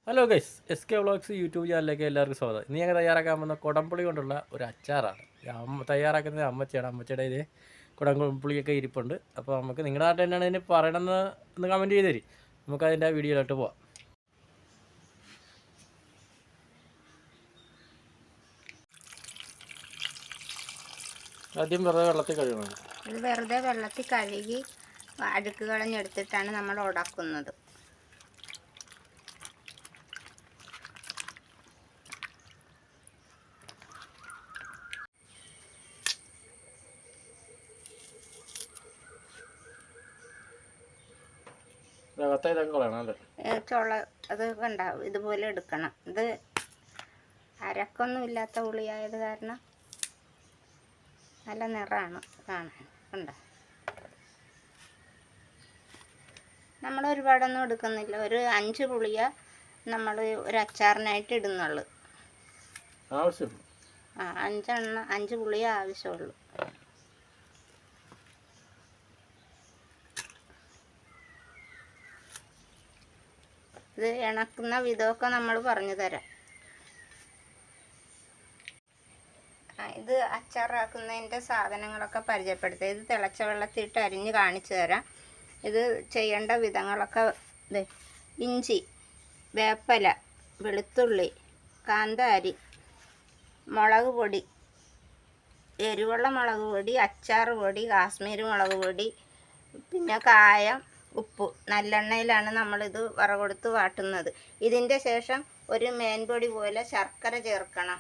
Hello guys, S K vlogs YouTube ചാനലിലേക്ക് എല്ലാവർക്കും സ്വാഗതം. ഇന്ന് ഞങ്ങൾ തയ്യാറാക്കാൻ പോകുന്ന കുടംപുളി കൊണ്ടുള്ള ഒരു അച്ചാറാണ്. തയ്യാറാക്കുന്നത് അമ്മച്ചിയാണ്. അമ്മച്ചിയുടെ ഇത് കുടംപുളിയൊക്കെ ഇരിപ്പുണ്ട്. അപ്പോൾ നമുക്ക് നിങ്ങളുടെ നാട്ടിൽ തന്നെയാണ് ഇതിന് പറയണമെന്ന് ഒന്ന് കമൻറ്റ് ചെയ്ത് തരും. നമുക്കതിൻ്റെ വീഡിയോയിലോട്ട് പോവാം. ആദ്യം വെറുതെ വെള്ളത്തിൽ കഴുകണം. ഇത് വെറുതെ വെള്ളത്തിൽ കഴുകി അഴുക്ക് കളഞ്ഞെടുത്തിട്ടാണ് നമ്മൾ ഉടക്കുന്നത്. ചുള അത് കണ്ട ഇതുപോലെ എടുക്കണം. ഇത് അരക്കൊന്നും ഇല്ലാത്ത ഉള്ളിയായത് കാരണം നല്ല നിറമാണ് കാണാൻ. കണ്ട, നമ്മൾ ഒരുപാടൊന്നും എടുക്കുന്നില്ല. ഒരു 5 പുളിയ നമ്മൾ ഒരു അച്ചാറിനായിട്ട് ഇടുന്നുള്ളു. 5 പുളിയേ ആവശ്യമുള്ളൂ. ഇത് ഇണക്കുന്ന വിധമൊക്കെ നമ്മൾ പറഞ്ഞു തരാം. ഇത് അച്ചാറാക്കുന്നതിൻ്റെ സാധനങ്ങളൊക്കെ പരിചയപ്പെടുത്തുക. ഇത് തിളച്ച വെള്ളത്തിട്ട് അരിഞ്ഞ് കാണിച്ചു തരാം. ഇത് ചെയ്യേണ്ട വിധങ്ങളൊക്കെ ഇഞ്ചി, വേപ്പല, വെളുത്തുള്ളി, കാന്താരി, മുളക് പൊടി, എരിവുള്ള മുളക് പൊടി, അച്ചാർ പൊടി, കാശ്മീരി മുളക് പൊടി, പിന്നെ കായം, ഉപ്പ്. നല്ലെണ്ണയിലാണ് നമ്മളിത് വറകൊടുത്ത് വാട്ടുന്നത്. ഇതിൻ്റെ ശേഷം ഒരു മേൻപൊടി പോലെ ശർക്കര ചേർക്കണം.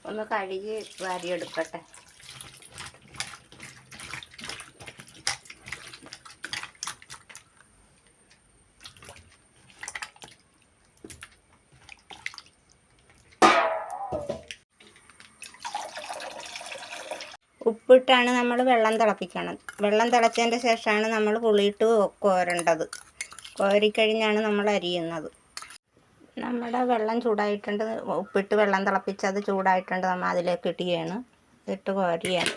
ഒന്ന് കഴുകി വാരിയെടുക്കട്ടെ. ഉപ്പിട്ടാണ് നമ്മൾ വെള്ളം തിളപ്പിക്കണം. വെള്ളം തിളച്ചതിൻ്റെ ശേഷമാണ് നമ്മൾ പുളിയിട്ട് കോരേണ്ടത്. കോരിക്കഴിഞ്ഞാണ് നമ്മൾ അരിയുന്നത്. നമ്മുടെ വെള്ളം ചൂടായിട്ടുണ്ട്. ഉപ്പിട്ട് വെള്ളം തിളപ്പിച്ചത് ചൂടായിട്ടുണ്ട്. നമ്മൾ അതിലേക്ക് ഇടുകയാണ്. ഇട്ട് കോരിയാണ്.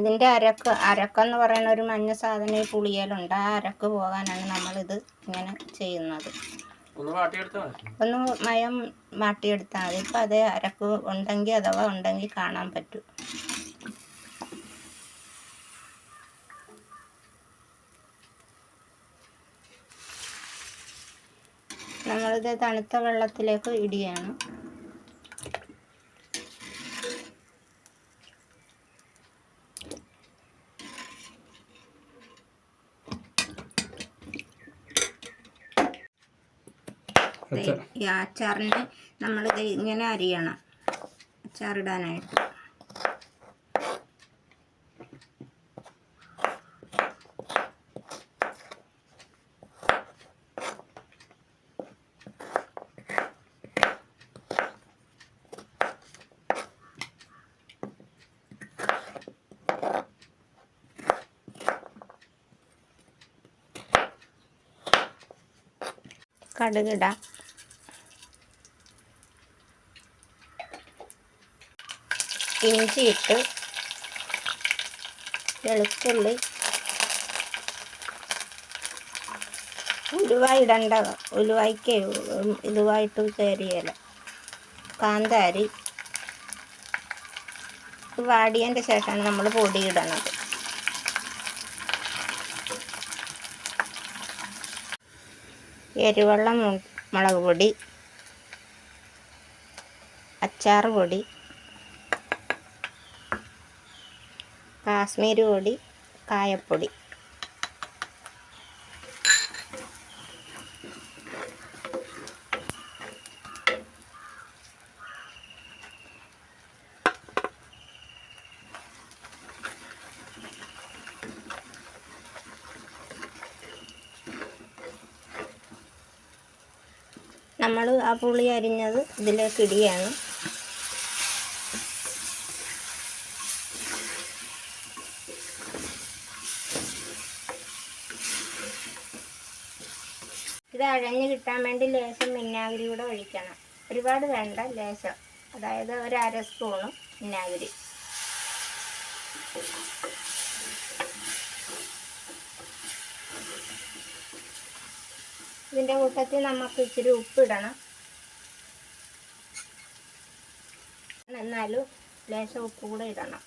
ഇതിൻ്റെ അരക്കെന്ന് പറയുന്ന ഒരു മഞ്ഞ സാധനം ഈ പുളിയിലുണ്ട്. ആ അരക്ക് പോകാനാണ് നമ്മളിത് ഇങ്ങനെ ചെയ്യുന്നത്. ഒന്ന് മയം മാട്ടിയെടുത്താൽ മതി. ഇപ്പം അതേ അരക്ക് ഉണ്ടെങ്കിൽ അഥവാ ഉണ്ടെങ്കിൽ കാണാൻ പറ്റും. നമ്മളിത് തണുത്ത വെള്ളത്തിലേക്ക് ഇടുകയാണ്. ഈ അച്ചാറിന് നമ്മളിത് ഇങ്ങനെ അരിയണം, അച്ചാറിടാനായിട്ട്. കടുകിടാം. ഇഞ്ചി ഇട്ട്, വെളുത്തുള്ളി, ഉലുവ ഇടണ്ട, ഉലുവയ്ക്ക് ഇതുവായിട്ട് ചേരിയല, കാന്താരി. വാടിയതിൻ്റെ ശേഷമാണ് നമ്മൾ പൊടിയിടണത്. എരിവുള്ള മുളക് പൊടി, അച്ചാർ പൊടി, കാശ്മീരി പൊടി, കായപ്പൊടി. നമ്മൾ ആ പുളി അരിഞ്ഞത് ഇതിലേക്ക് ഇടുകയാണ്. ഇത് അഴഞ്ഞ് കിട്ടാൻ വേണ്ടി ലേശം വിനാഗിരി കൂടെ ഒഴിക്കണം. ഒരുപാട് വേണ്ട, ലേശം. അതായത് ഒരു 1/2 സ്പൂണ് വിനാഗിരി. ഇതിൻ്റെ കൂട്ടത്തിൽ നമുക്ക് ഇച്ചിരി ഉപ്പിടണം. എന്നാലും ലേശം ഉപ്പ് കൂടെ ഇടണം.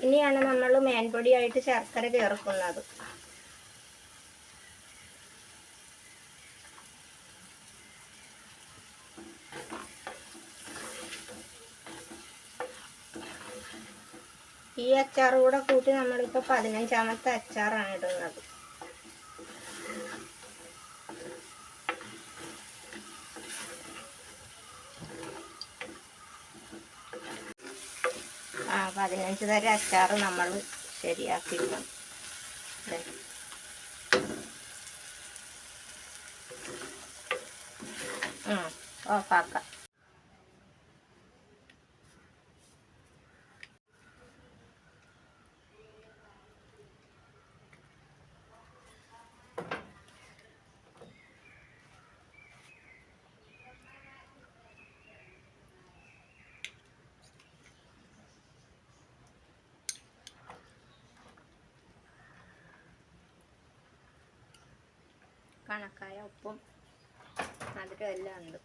ഇനിയാണ് നമ്മൾ മേൻപൊടിയായിട്ട് ശർക്കര ചേർക്കുന്നത്. ഈ അച്ചാർ കൂടെ കൂട്ടി നമ്മളിപ്പോൾ 15ാമത്തെ അച്ചാറാണ് ഇടുന്നത്. ആ 15 തരം അച്ചാർ നമ്മൾ ശരിയാക്കിയിട്ടുണ്ട്. ഓഫാക്കാം. കണക്കായ ഉപ്പും മധുരം എല്ലാം ഉണ്ട്.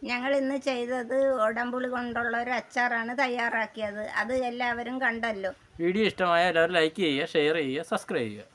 ഞങ്ങൾ ഇന്ന് ചെയ്തത് കൊടംപുളി കൊണ്ടുള്ള ഒരു അച്ചാറാണ് തയ്യാറാക്കിയത്. അത് എല്ലാവരും കണ്ടല്ലോ. വീഡിയോ ഇഷ്ടമായ എല്ലാവരും ലൈക്ക് ചെയ്യുക, ഷെയർ ചെയ്യുക, സബ്സ്ക്രൈബ് ചെയ്യുക.